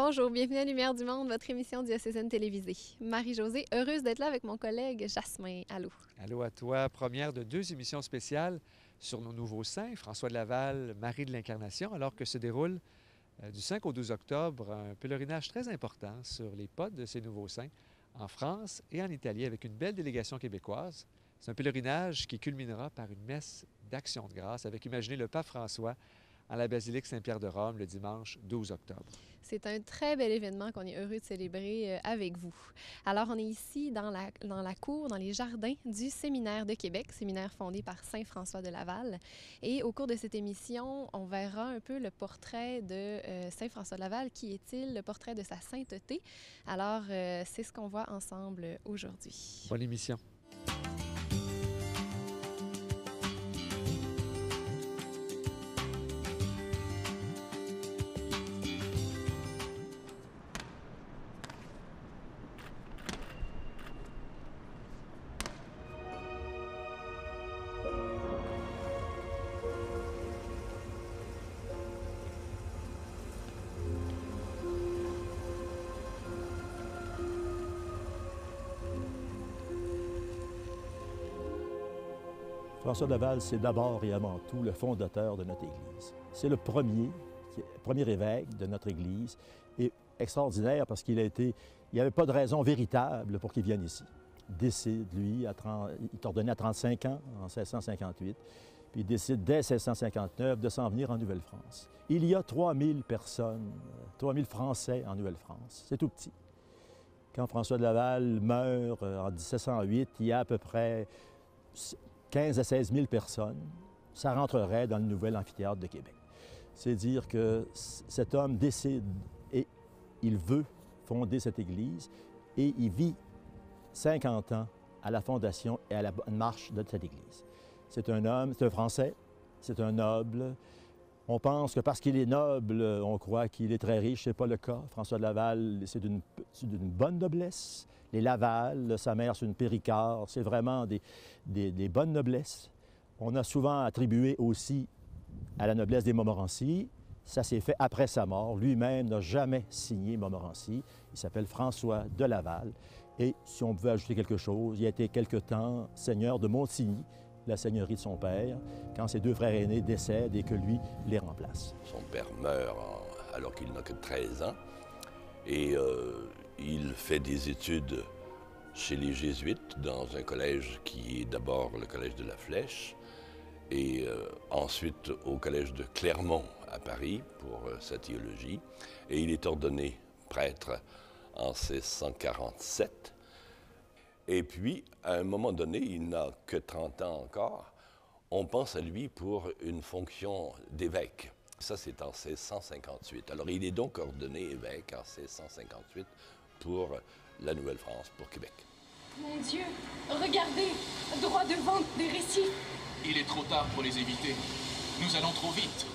Bonjour, bienvenue à Lumière du Monde, votre émission diocésaine télévisée. Marie-Josée, heureuse d'être là avec mon collègue Jasmin. Allô. Allô à toi. Première de 2 émissions spéciales sur nos nouveaux saints, François de Laval, Marie de l'Incarnation, alors que se déroule du 5 au 12 octobre un pèlerinage très important sur les pas de ces nouveaux saints en France et en Italie avec une belle délégation québécoise. C'est un pèlerinage qui culminera par une messe d'action de grâce avec, imaginez, le pape François en la basilique Saint-Pierre de Rome le dimanche 12 octobre. C'est un très bel événement qu'on est heureux de célébrer avec vous. Alors, on est ici dans la cour, dans les jardins du Séminaire de Québec, séminaire fondé par Saint François de Laval. Et au cours de cette émission, on verra un peu le portrait de Saint François de Laval. Qui est-il? Le portrait de sa sainteté. Alors, c'est ce qu'on voit ensemble aujourd'hui. Bonne émission. François de Laval, c'est d'abord et avant tout le fondateur de notre Église. C'est le premier évêque de notre Église et extraordinaire parce qu'il n'y avait pas de raison véritable pour qu'il vienne ici. Il décide, lui, il est ordonné à 35 ans, en 1658, puis il décide dès 1659 de s'en venir en Nouvelle-France. Il y a 3000 personnes, 3000 Français en Nouvelle-France. C'est tout petit. Quand François de Laval meurt en 1708, il y a à peu près 15 à 16 000 personnes, ça rentrerait dans le nouvel amphithéâtre de Québec. C'est dire que cet homme décide et il veut fonder cette Église et il vit 50 ans à la fondation et à la bonne marche de cette Église. C'est un homme, c'est un Français, c'est un noble. On pense que parce qu'il est noble, on croit qu'il est très riche. Ce n'est pas le cas. François de Laval, c'est d'une bonne noblesse. Les Laval, sa mère, c'est une Péricard. C'est vraiment des bonnes noblesses. On a souvent attribué aussi à la noblesse des Montmorency. Ça s'est fait après sa mort. Lui-même n'a jamais signé Montmorency. Il s'appelle François de Laval. Et si on pouvait ajouter quelque chose, il a été quelque temps seigneur de Montigny, la seigneurie de son père, quand ses 2 frères aînés décèdent et que lui les remplace. Son père meurt alors qu'il n'a que 13 ans et il fait des études chez les Jésuites dans un collège qui est d'abord le collège de la Flèche et ensuite au collège de Clermont à Paris pour sa théologie. Et il est ordonné prêtre en 1647. Et puis, à un moment donné, il n'a que 30 ans encore, on pense à lui pour une fonction d'évêque. Ça, c'est en 1658. Alors, il est donc ordonné évêque en 1658 pour la Nouvelle-France, pour Québec. Mon Dieu, regardez, droit devant, des récifs. Il est trop tard pour les éviter. Nous allons trop vite.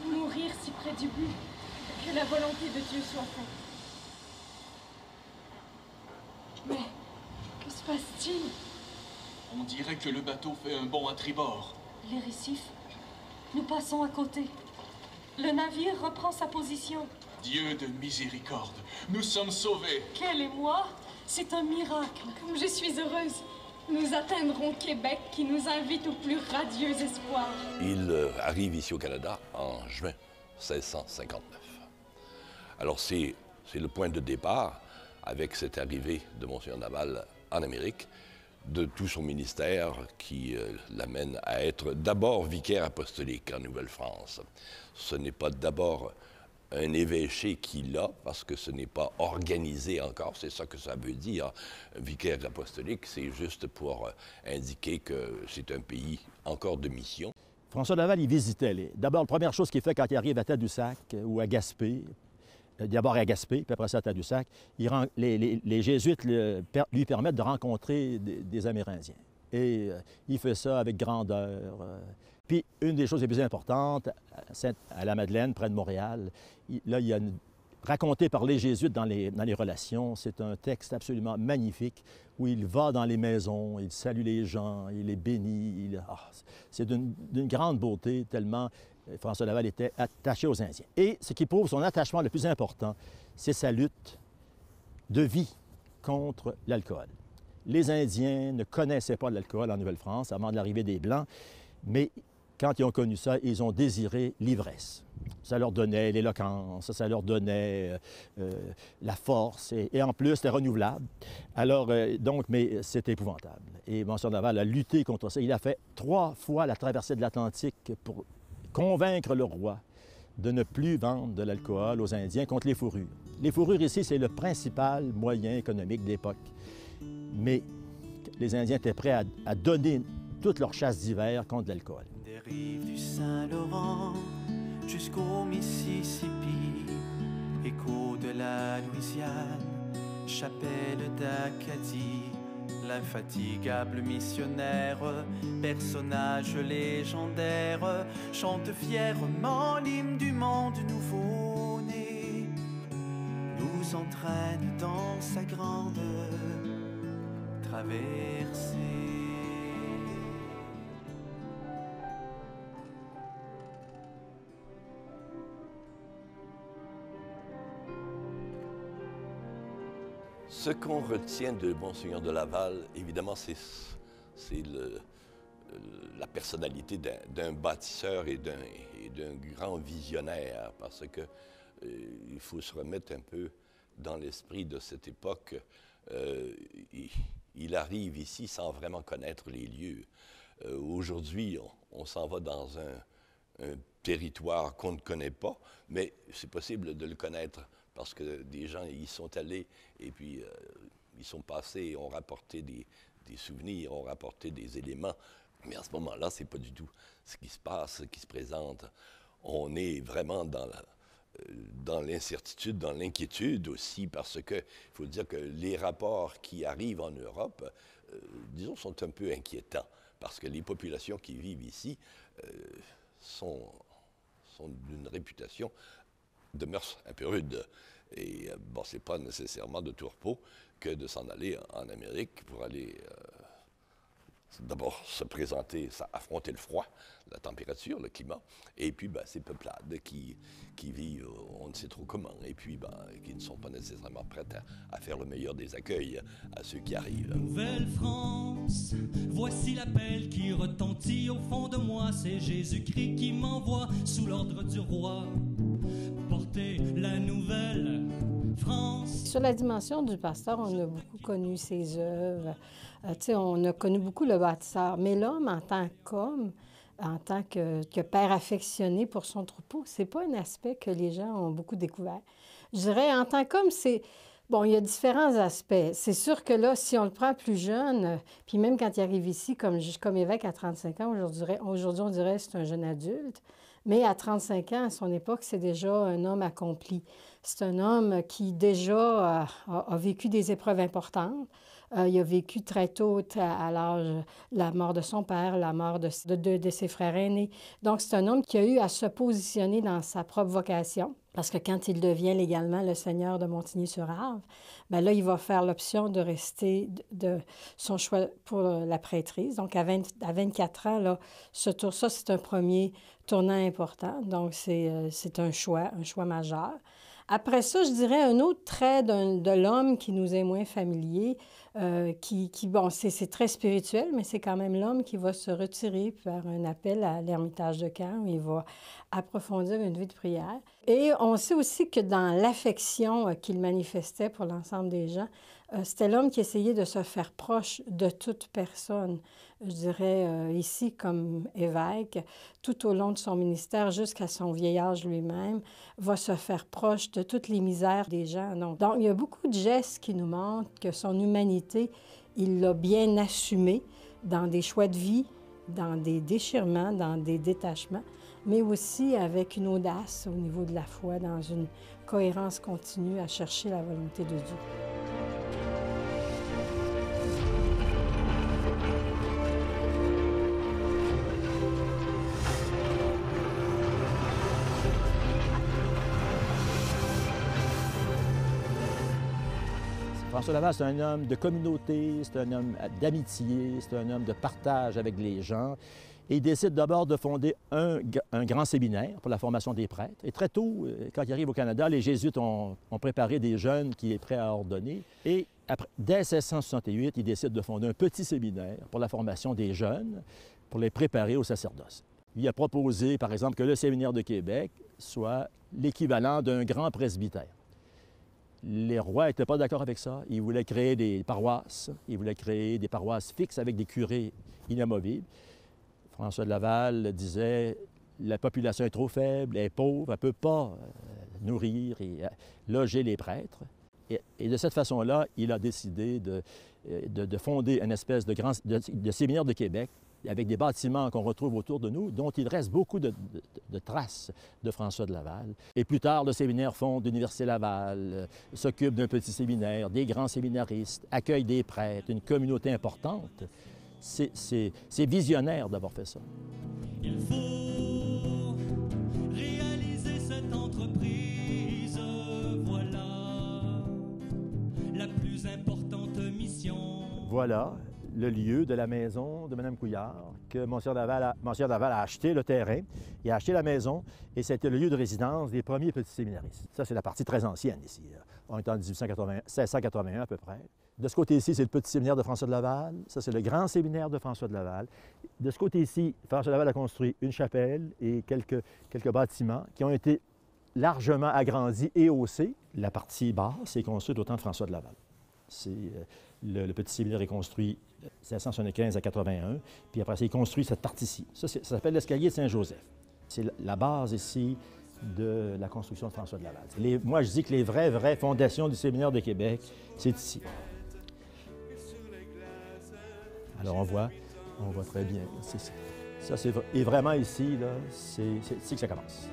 Mourir si près du but, que la volonté de Dieu soit faite. Mais que se passe-t-il? On dirait que le bateau fait un bond à tribord. Les récifs, nous passons à côté. Le navire reprend sa position. Dieu de miséricorde, nous sommes sauvés. Quel émoi! C'est un miracle. Comme je suis heureuse. Nous atteindrons Québec qui nous invite au plus radieux espoir. Il arrive ici au Canada en juin 1659. Alors c'est le point de départ avec cette arrivée de Monseigneur Laval en Amérique, de tout son ministère qui l'amène à être d'abord vicaire apostolique en Nouvelle-France. Ce n'est pas d'abord un évêché qu'il a, parce que ce n'est pas organisé encore, c'est ça que ça veut dire. Un vicaire apostolique, c'est juste pour indiquer que c'est un pays encore de mission. François de Laval, il visitait. D'abord, la première chose qu'il fait quand il arrive à Tadoussac ou à Gaspé, d'abord à Gaspé, puis après ça à Tadoussac, les Jésuites lui permettent de rencontrer des Amérindiens. Et il fait ça avec grandeur. Puis, une des choses les plus importantes, à la Madeleine, près de Montréal, il y a raconté par les Jésuites dans les relations, c'est un texte absolument magnifique où il va dans les maisons, il salue les gens, il les bénit. C'est d'une grande beauté, tellement François Laval était attaché aux Indiens. Et ce qui prouve son attachement le plus important, c'est sa lutte de vie contre l'alcool. Les Indiens ne connaissaient pas l'alcool en Nouvelle-France avant de l'arrivée des Blancs, mais quand ils ont connu ça, ils ont désiré l'ivresse. Ça leur donnait l'éloquence, ça leur donnait la force, et en plus, c'était renouvelable. Alors, mais c'était épouvantable. Et Monsieur Laval a lutté contre ça. Il a fait 3 fois la traversée de l'Atlantique pour convaincre le roi de ne plus vendre de l'alcool aux Indiens contre les fourrures. Les fourrures ici, c'est le principal moyen économique de l'époque. Mais les Indiens étaient prêts à donner toute leur chasse d'hiver contre l'alcool. Des rives du Saint-Laurent jusqu'au Mississippi, écho de la Louisiane, chapelle d'Acadie, l'infatigable missionnaire, personnage légendaire, chante fièrement l'hymne du monde nouveau-né, nous entraîne dans sa grande traversée. Ce qu'on retient de Monseigneur de Laval, évidemment, c'est la personnalité d'un bâtisseur et d'un grand visionnaire, parce que il faut se remettre un peu dans l'esprit de cette époque. Il arrive ici sans vraiment connaître les lieux. Aujourd'hui, on s'en va dans un territoire qu'on ne connaît pas, mais c'est possible de le connaître parce que des gens y sont allés et puis ils sont passés, ont rapporté des souvenirs, ont rapporté des éléments. Mais à ce moment-là, ce n'est pas du tout ce qui se passe, ce qui se présente. On est vraiment dans l'incertitude, dans l'inquiétude aussi, parce qu'il faut dire que les rapports qui arrivent en Europe, disons, sont un peu inquiétants, parce que les populations qui vivent ici sont d'une réputation de mœurs un peu rudes. Et bon, c'est pas nécessairement de tout repos que de s'en aller en Amérique pour aller d'abord se présenter, affronter le froid, la température, le climat, et puis ces peuplades qui vivent on ne sait trop comment, et puis qui ne sont pas nécessairement prêtes à faire le meilleur des accueils à ceux qui arrivent. Nouvelle-France, voici l'appel qui retentit au fond de moi, c'est Jésus-Christ qui m'envoie sous l'ordre du roi. Porter la nouvelle France. Sur la dimension du pasteur, on a beaucoup connu ses œuvres. On a connu beaucoup le bâtisseur. Mais l'homme, en tant qu'homme, en tant que père affectionné pour son troupeau, c'est pas un aspect que les gens ont beaucoup découvert. Je dirais, en tant qu'homme, c'est... Bon, il y a différents aspects. C'est sûr que là, si on le prend plus jeune, puis même quand il arrive ici comme évêque à 35 ans, aujourd'hui on dirait que c'est un jeune adulte. Mais à 35 ans, à son époque, c'est déjà un homme accompli. C'est un homme qui déjà a vécu des épreuves importantes. Il a vécu très tôt, à l'âge, la mort de son père, la mort de ses frères aînés. Donc, c'est un homme qui a eu à se positionner dans sa propre vocation. Parce que quand il devient légalement le seigneur de Montigny-sur-Arve, là, il va faire l'option de rester de son choix pour la prêtrise. Donc, à 24 ans, là, ça, c'est un premier tournant important. Donc, c'est un choix majeur. Après ça, je dirais un autre trait de l'homme qui nous est moins familier, c'est très spirituel, mais c'est quand même l'homme qui va se retirer vers un appel à l'Ermitage de Caen, où il va approfondir une vie de prière. Et on sait aussi que dans l'affection qu'il manifestait pour l'ensemble des gens, c'était l'homme qui essayait de se faire proche de toute personne. Je dirais ici, comme évêque, tout au long de son ministère, jusqu'à son vieil âge lui-même, va se faire proche de toutes les misères des gens. Donc, il y a beaucoup de gestes qui nous montrent que son humanité, il l'a bien assumée dans des choix de vie, dans des déchirements, dans des détachements, mais aussi avec une audace au niveau de la foi, dans une cohérence continue à chercher la volonté de Dieu. François Laval, c'est un homme de communauté, c'est un homme d'amitié, c'est un homme de partage avec les gens. Et il décide d'abord de fonder un grand séminaire pour la formation des prêtres. Et très tôt, quand il arrive au Canada, les Jésuites ont préparé des jeunes qui est prêts à ordonner. Et après, dès 1668, il décide de fonder un petit séminaire pour la formation des jeunes, pour les préparer au sacerdoce. Il a proposé, par exemple, que le séminaire de Québec soit l'équivalent d'un grand presbytère. Les rois n'étaient pas d'accord avec ça. Ils voulaient créer des paroisses. Ils voulaient créer des paroisses fixes avec des curés inamovibles. François de Laval disait « La population est trop faible, elle est pauvre, elle ne peut pas nourrir et loger les prêtres. » Et de cette façon-là, il a décidé de fonder une espèce de séminaire de Québec avec des bâtiments qu'on retrouve autour de nous, dont il reste beaucoup de traces de François de Laval. Et plus tard, le séminaire fonde l'Université Laval, s'occupe d'un petit séminaire, des grands séminaristes, accueille des prêtres, une communauté importante. C'est visionnaire d'avoir fait ça. Il faut réaliser cette entreprise, voilà la plus importante mission. Voilà le lieu de la maison de Mme Couillard, que Monseigneur Daval a acheté le terrain, il a acheté la maison, et c'était le lieu de résidence des premiers petits séminaristes. Ça, c'est la partie très ancienne ici. On est en 1681 à peu près. De ce côté-ci, c'est le petit séminaire de François de Laval. Ça, c'est le grand séminaire de François de Laval. De ce côté-ci, François de Laval a construit une chapelle et quelques bâtiments qui ont été largement agrandis et haussés. La partie basse est construite au temps de François de Laval. Le petit séminaire est construit 1675 à 81, puis après, il construit cette partie-ci. Ça s'appelle l'escalier de Saint-Joseph. C'est la base ici de la construction de François de Laval. Moi, je dis que les vraies fondations du séminaire de Québec, c'est ici. Alors, on voit très bien. Ça, et vraiment ici, c'est ici que ça commence.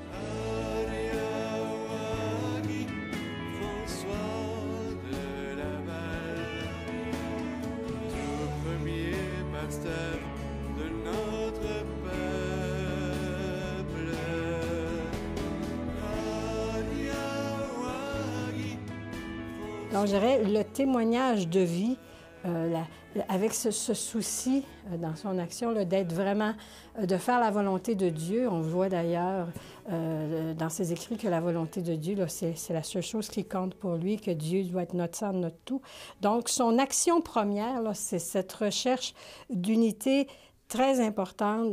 Donc, je dirais le témoignage de vie, avec ce souci dans son action d'être vraiment, de faire la volonté de Dieu. On voit d'ailleurs dans ses écrits que la volonté de Dieu, c'est la seule chose qui compte pour lui, que Dieu doit être notre centre, notre tout. Donc, son action première, c'est cette recherche d'unité très importante,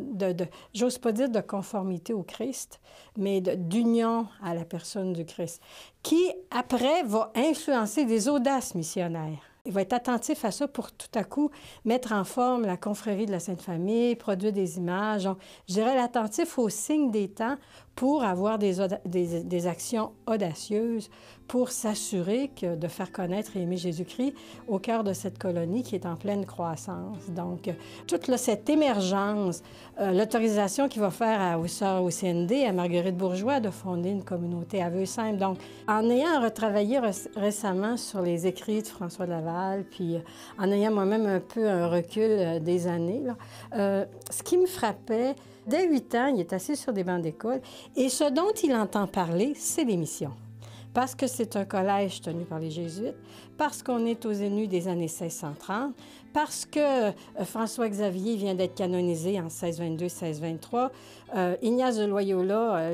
j'ose pas dire de conformité au Christ, mais d'union à la personne du Christ, qui, après, va influencer des audaces missionnaires. Il va être attentif à ça pour tout à coup mettre en forme la confrérie de la Sainte Famille, produire des images. Donc, je dirais l'attentif aux signes des temps pour avoir des actions audacieuses, pour s'assurer de faire connaître et aimer Jésus-Christ au cœur de cette colonie qui est en pleine croissance. Donc, toute cette émergence, l'autorisation qu'il va faire aux sœurs au CND, à Marguerite Bourgeois, de fonder une communauté à vœux simples. Donc, en ayant retravaillé récemment sur les écrits de François de Laval, puis en ayant moi-même un peu un recul des années, ce qui me frappait, dès 8 ans, il est assis sur des bancs d'école, et ce dont il entend parler, c'est les missions. Parce que c'est un collège tenu par les Jésuites, parce qu'on est aux Zénus des années 1630, parce que François-Xavier vient d'être canonisé en 1622-1623, Ignace de Loyola,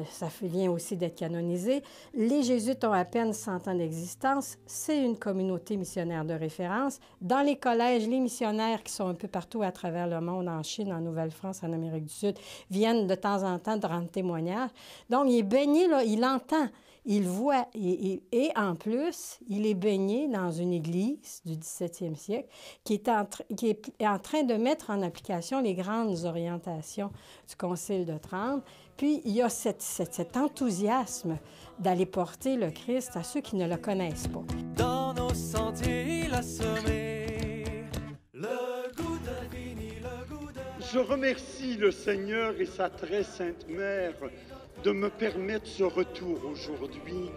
ça vient aussi d'être canonisé. Les Jésuites ont à peine 100 ans d'existence. C'est une communauté missionnaire de référence. Dans les collèges, les missionnaires qui sont un peu partout à travers le monde, en Chine, en Nouvelle-France, en Amérique du Sud, viennent de temps en temps de rendre témoignage. Donc, il est baigné, là, il entend. Il voit, et en plus, il est baigné dans une église du 17e siècle qui est en train de mettre en application les grandes orientations du Concile de Trente. Puis, il y a cet enthousiasme d'aller porter le Christ à ceux qui ne le connaissent pas. Dans nos sentiers, il a semé le goût de l'infini, le goût de... Je remercie le Seigneur et sa très sainte Mère de me permettre ce retour aujourd'hui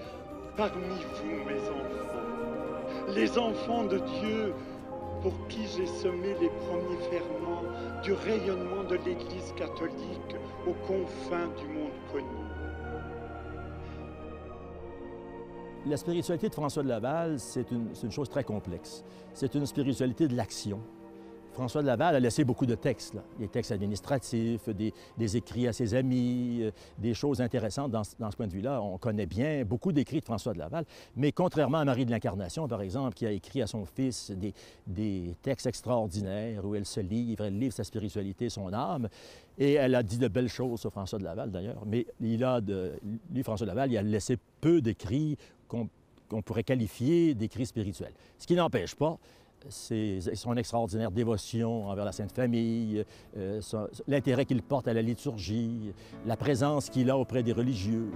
parmi vous, mes enfants. Les enfants de Dieu pour qui j'ai semé les premiers ferments du rayonnement de l'Église catholique aux confins du monde connu. La spiritualité de François de Laval, c'est une chose très complexe. C'est une spiritualité de l'action. François de Laval a laissé beaucoup de textes, là. Des textes administratifs, des écrits à ses amis, des choses intéressantes dans ce point de vue-là. On connaît bien beaucoup d'écrits de François de Laval, mais contrairement à Marie de l'Incarnation, par exemple, qui a écrit à son fils des textes extraordinaires où elle se livre sa spiritualité, son âme, et elle a dit de belles choses sur François de Laval, d'ailleurs, mais lui, François de Laval, il a laissé peu d'écrits qu'on pourrait qualifier d'écrits spirituels. Ce qui n'empêche pas son extraordinaire dévotion envers la Sainte Famille, l'intérêt qu'il porte à la liturgie, la présence qu'il a auprès des religieux.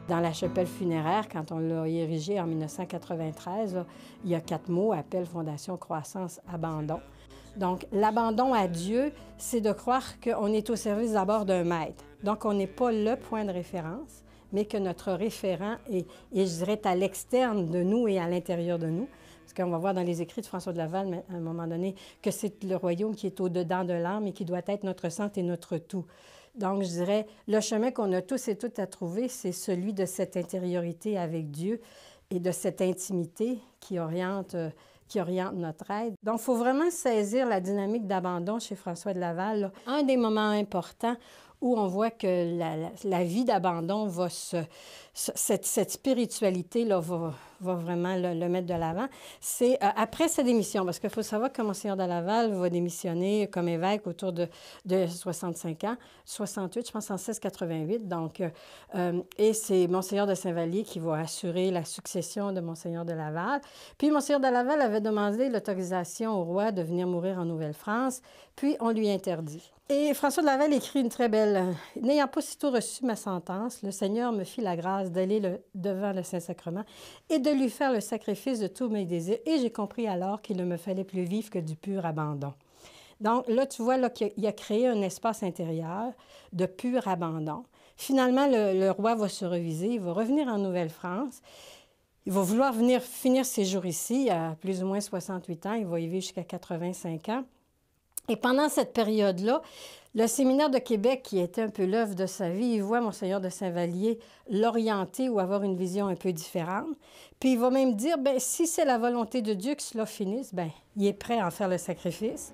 Dans la chapelle funéraire, quand on l'a érigée en 1993, là, il y a 4 mots: appel, fondation, croissance, abandon. Donc, l'abandon à Dieu, c'est de croire qu'on est au service d'abord d'un maître. Donc, on n'est pas le point de référence, mais que notre référent est, je dirais, à l'externe de nous et à l'intérieur de nous. Parce qu'on va voir dans les écrits de François de Laval, à un moment donné, que c'est le royaume qui est au-dedans de l'âme et qui doit être notre centre et notre tout. Donc, je dirais, le chemin qu'on a tous et toutes à trouver, c'est celui de cette intériorité avec Dieu et de cette intimité qui oriente notre aide. Donc, il faut vraiment saisir la dynamique d'abandon chez François de Laval, là. Un des moments importants où on voit que la vie d'abandon va cette spiritualité-là va vraiment le mettre de l'avant. C'est après sa démission, parce qu'il faut savoir que Monseigneur de Laval va démissionner comme évêque autour de 65 ans, 68, je pense en 1688. Donc, et c'est Monseigneur de Saint-Vallier qui va assurer la succession de Monseigneur de Laval. Puis Monseigneur de Laval avait demandé l'autorisation au roi de venir mourir en Nouvelle-France, puis on lui interdit. Et François de Laval écrit une très belle... « N'ayant pas sitôt reçu ma sentence, le Seigneur me fit la grâce d'aller devant le Saint-Sacrement et de lui faire le sacrifice de tous mes désirs. Et j'ai compris alors qu'il ne me fallait plus vivre que du pur abandon. » Donc là, tu vois là, qu'il a créé un espace intérieur de pur abandon. Finalement, le roi va se reviser, il va revenir en Nouvelle-France. Il va vouloir venir finir ses jours ici, à plus ou moins 68 ans. Il va y vivre jusqu'à 85 ans. Et pendant cette période-là, le séminaire de Québec, qui était un peu l'œuvre de sa vie, il voit Monseigneur de Saint-Vallier l'orienter ou avoir une vision un peu différente. Puis il va même dire, bien, si c'est la volonté de Dieu que cela finisse, bien, il est prêt à en faire le sacrifice.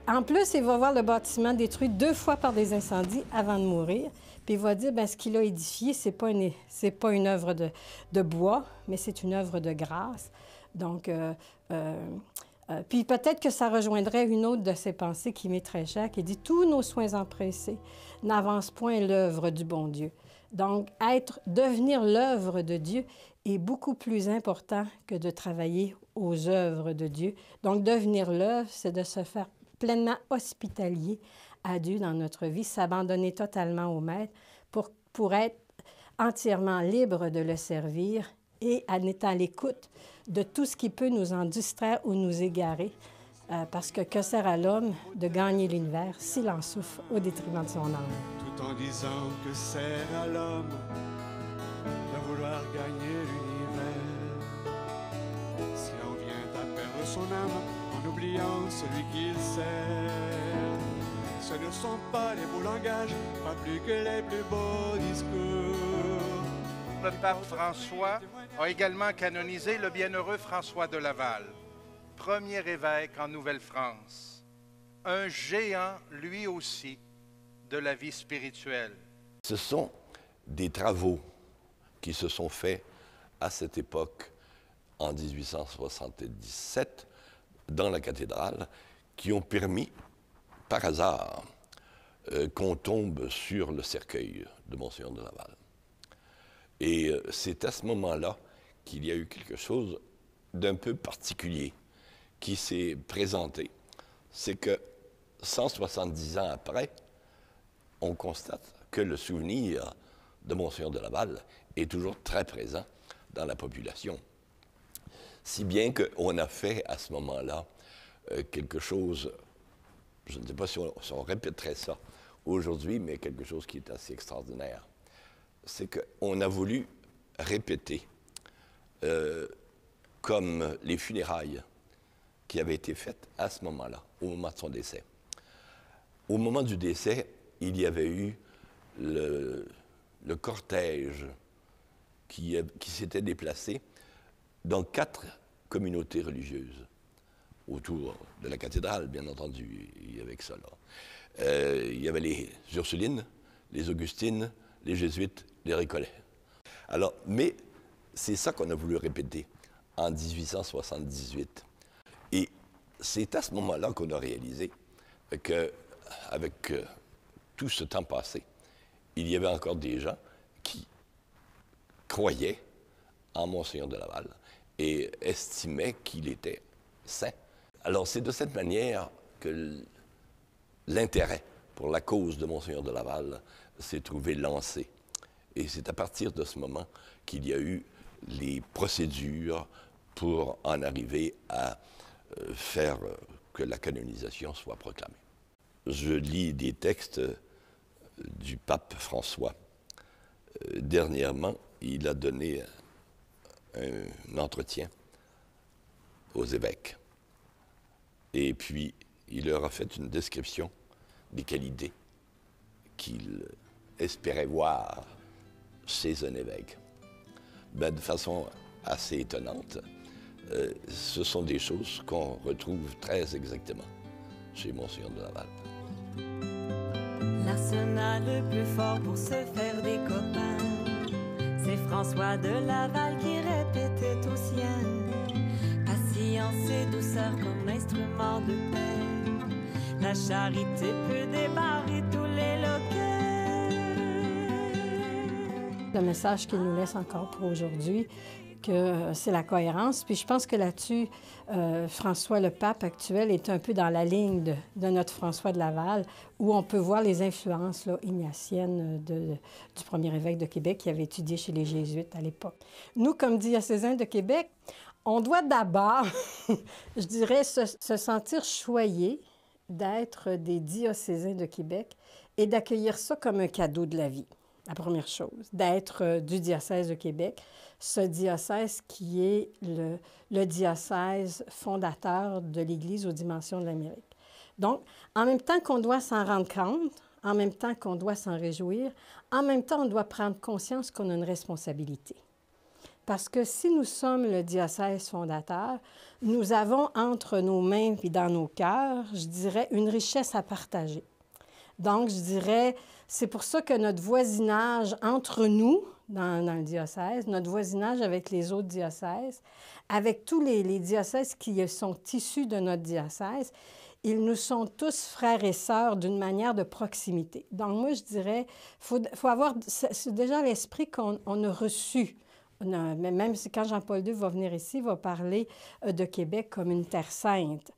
En plus, il va voir le bâtiment détruit 2 fois par des incendies avant de mourir. Puis il va dire, bien, ce qu'il a édifié, c'est pas une œuvre de bois, mais c'est une œuvre de grâce. Donc, puis peut-être que ça rejoindrait une autre de ses pensées qui m'est très chère, qui dit « Tous nos soins empressés n'avancent point l'œuvre du bon Dieu. » Donc, devenir l'œuvre de Dieu est beaucoup plus important que de travailler aux œuvres de Dieu. Donc, devenir l'œuvre, c'est de se faire pleinement hospitalier à Dieu dans notre vie, s'abandonner totalement au Maître pour être entièrement libre de le servir et en étant à l'écoute de tout ce qui peut nous en distraire ou nous égarer, parce que sert à l'homme de gagner l'univers s'il en souffre au détriment de son âme? Tout en disant que sert à l'homme de vouloir gagner l'univers, si l'on vient à perdre son âme en oubliant celui qu'il sert, ce ne sont pas les beaux langages, pas plus que les plus beaux discours. Le pape François a également canonisé le bienheureux François de Laval, premier évêque en Nouvelle-France, un géant, lui aussi, de la vie spirituelle. Ce sont des travaux qui se sont faits à cette époque, en 1877, dans la cathédrale, qui ont permis, par hasard, qu'on tombe sur le cercueil de Monseigneur de Laval. Et c'est à ce moment-là qu'il y a eu quelque chose d'un peu particulier qui s'est présenté. C'est que 170 ans après, on constate que le souvenir de Monseigneur de Laval est toujours très présent dans la population. Si bien qu'on a fait à ce moment-là quelque chose, je ne sais pas si on répéterait ça aujourd'hui, mais quelque chose qui est assez extraordinaire. C'est qu'on a voulu répéter comme les funérailles qui avaient été faites à ce moment-là, au moment de son décès. Au moment du décès, il y avait eu le cortège qui s'était déplacé dans 4 communautés religieuses autour de la cathédrale, bien entendu, il y avait que ça là. Il y avait les Ursulines, les Augustines, les Jésuites, les Récollets. Alors, mais c'est ça qu'on a voulu répéter en 1878. Et c'est à ce moment-là qu'on a réalisé qu'avec tout ce temps passé, il y avait encore des gens qui croyaient en Monseigneur de Laval et estimaient qu'il était saint. Alors, c'est de cette manière que l'intérêt pour la cause de Monseigneur de Laval s'est trouvé lancé. Et c'est à partir de ce moment qu'il y a eu les procédures pour en arriver à faire que la canonisation soit proclamée. Je lis des textes du pape François. Dernièrement, il a donné un entretien aux évêques. Et puis, il leur a fait une description des qualités qu'il espérait voir chez un évêque. Ben, de façon assez étonnante, ce sont des choses qu'on retrouve très exactement chez Monseigneur de Laval. L'arsenal le plus fort pour se faire des copains, c'est François de Laval qui répétait aux siens. Patience et douceur comme instrument de paix, la charité peut débarrer tous les loquets. Le message qu'il nous laisse encore pour aujourd'hui, que c'est la cohérence. Puis je pense que là-dessus, François le pape actuel est un peu dans la ligne de notre François de Laval, où on peut voir les influences là, ignatiennes du premier évêque de Québec qui avait étudié chez les Jésuites à l'époque. Nous, comme diocésains de Québec, on doit d'abord, je dirais, se sentir choyés d'être des diocésains de Québec et d'accueillir ça comme un cadeau de la vie. La première chose, d'être du diocèse de Québec, ce diocèse qui est le diocèse fondateur de l'Église aux dimensions de l'Amérique. Donc, en même temps qu'on doit s'en rendre compte, en même temps qu'on doit s'en réjouir, en même temps, on doit prendre conscience qu'on a une responsabilité. Parce que si nous sommes le diocèse fondateur, nous avons entre nos mains et dans nos cœurs, je dirais, une richesse à partager. Donc, je dirais, c'est pour ça que notre voisinage entre nous, dans le diocèse, notre voisinage avec les autres diocèses, avec tous les diocèses qui sont issus de notre diocèse, ils nous sont tous frères et sœurs d'une manière de proximité. Donc, moi, je dirais, faut avoir déjà l'esprit qu'on a reçu. Même si quand Jean-Paul II va venir ici, il va parler de Québec comme une terre sainte.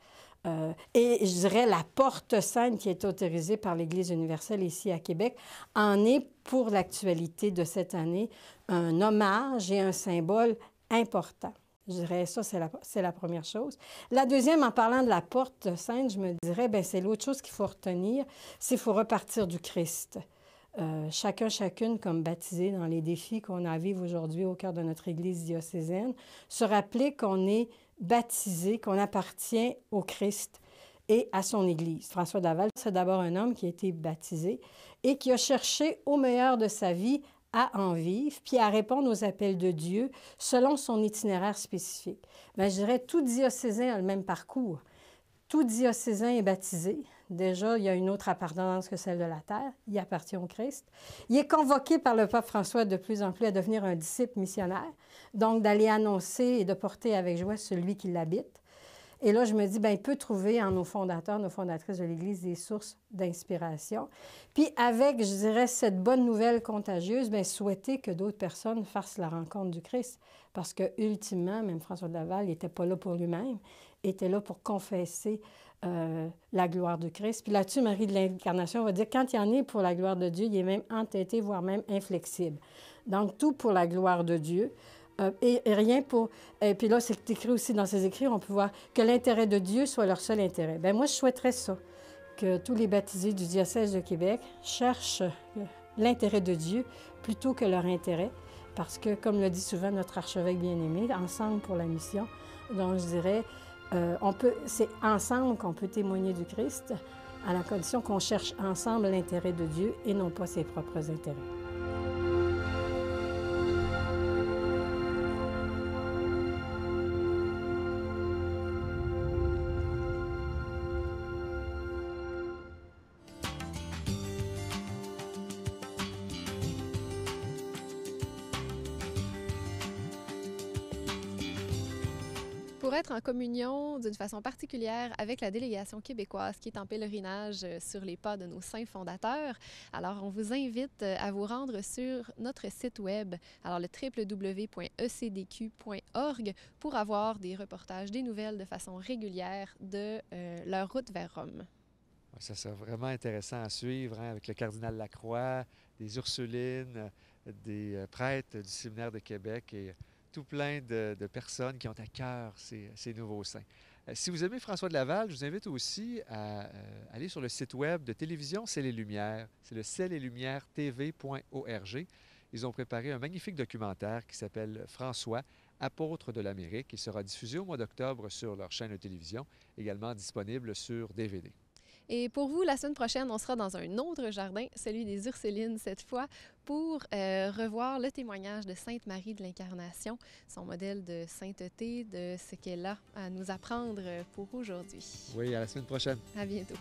Et je dirais la porte sainte qui est autorisée par l'Église universelle ici à Québec en est, pour l'actualité de cette année, un hommage et un symbole important. Je dirais ça, c'est la première chose. La deuxième, en parlant de la porte sainte, je me dirais, bien, c'est l'autre chose qu'il faut retenir, c'est qu'il faut repartir du Christ. Chacune comme baptisé dans les défis qu'on a à vivre aujourd'hui au cœur de notre Église diocésaine, se rappeler qu'on est baptisé, qu'on appartient au Christ et à son Église. François de Laval, c'est d'abord un homme qui a été baptisé et qui a cherché au meilleur de sa vie à en vivre, puis à répondre aux appels de Dieu selon son itinéraire spécifique. Bien, je dirais, tout diocésain a le même parcours. Tout diocésain est baptisé. Déjà, il y a une autre appartenance que celle de la terre. Il appartient au Christ. Il est convoqué par le pape François de plus en plus à devenir un disciple missionnaire, donc d'aller annoncer et de porter avec joie celui qui l'habite. Et là, je me dis, bien, il peut trouver en nos fondateurs, nos fondatrices de l'Église des sources d'inspiration. Puis avec, je dirais, cette bonne nouvelle contagieuse, bien, souhaiter que d'autres personnes fassent la rencontre du Christ. Parce que, ultimement, même François de Laval n'était pas là pour lui-même, était là pour confesser la gloire du Christ. Puis là-dessus, Marie de l'Incarnation va dire, quand il y en est pour la gloire de Dieu, il est même entêté, voire même inflexible. Donc, tout pour la gloire de Dieu. Et rien pour... Et puis là, c'est écrit aussi dans ces écrits, on peut voir que l'intérêt de Dieu soit leur seul intérêt. Bien, moi, je souhaiterais ça, que tous les baptisés du diocèse de Québec cherchent l'intérêt de Dieu plutôt que leur intérêt, parce que, comme le dit souvent notre archevêque bien-aimé, ensemble pour la mission, donc je dirais, c'est ensemble qu'on peut témoigner du Christ, à la condition qu'on cherche ensemble l'intérêt de Dieu et non pas ses propres intérêts. pour être en communion d'une façon particulière avec la délégation québécoise qui est en pèlerinage sur les pas de nos saints fondateurs. Alors, on vous invite à vous rendre sur notre site web, alors le www.ecdq.org, pour avoir des reportages, des nouvelles de façon régulière de leur route vers Rome. Ça sera vraiment intéressant à suivre, hein, avec le cardinal Lacroix, des Ursulines, des prêtres du séminaire de Québec et tout plein de personnes qui ont à cœur ces nouveaux saints. Si vous aimez François de Laval, je vous invite aussi à aller sur le site web de Télévision Ciel et Lumière. C'est le ciel-et-lumière-tv.org. Ils ont préparé un magnifique documentaire qui s'appelle François, apôtre de l'Amérique. Il sera diffusé au mois d'octobre sur leur chaîne de télévision, également disponible sur DVD. Et pour vous, la semaine prochaine, on sera dans un autre jardin, celui des Ursulines cette fois, pour revoir le témoignage de Sainte Marie de l'Incarnation, son modèle de sainteté, de ce qu'elle a à nous apprendre pour aujourd'hui. Oui, à la semaine prochaine. À bientôt.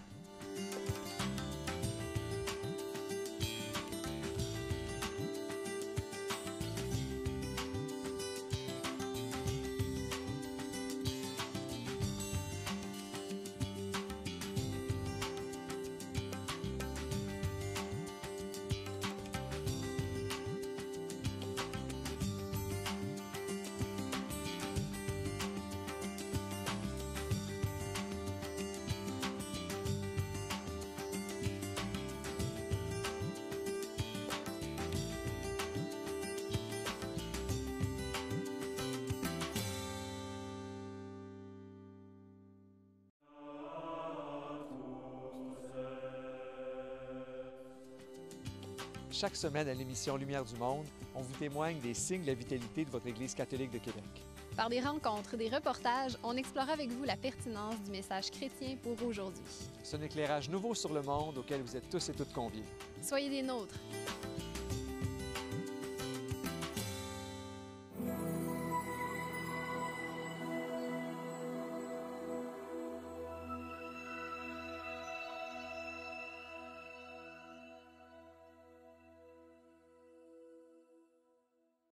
Chaque semaine à l'émission Lumière du Monde, on vous témoigne des signes de la vitalité de votre Église catholique de Québec. Par des rencontres, des reportages, on explore avec vous la pertinence du message chrétien pour aujourd'hui. C'est un éclairage nouveau sur le monde auquel vous êtes tous et toutes conviés. Soyez des nôtres!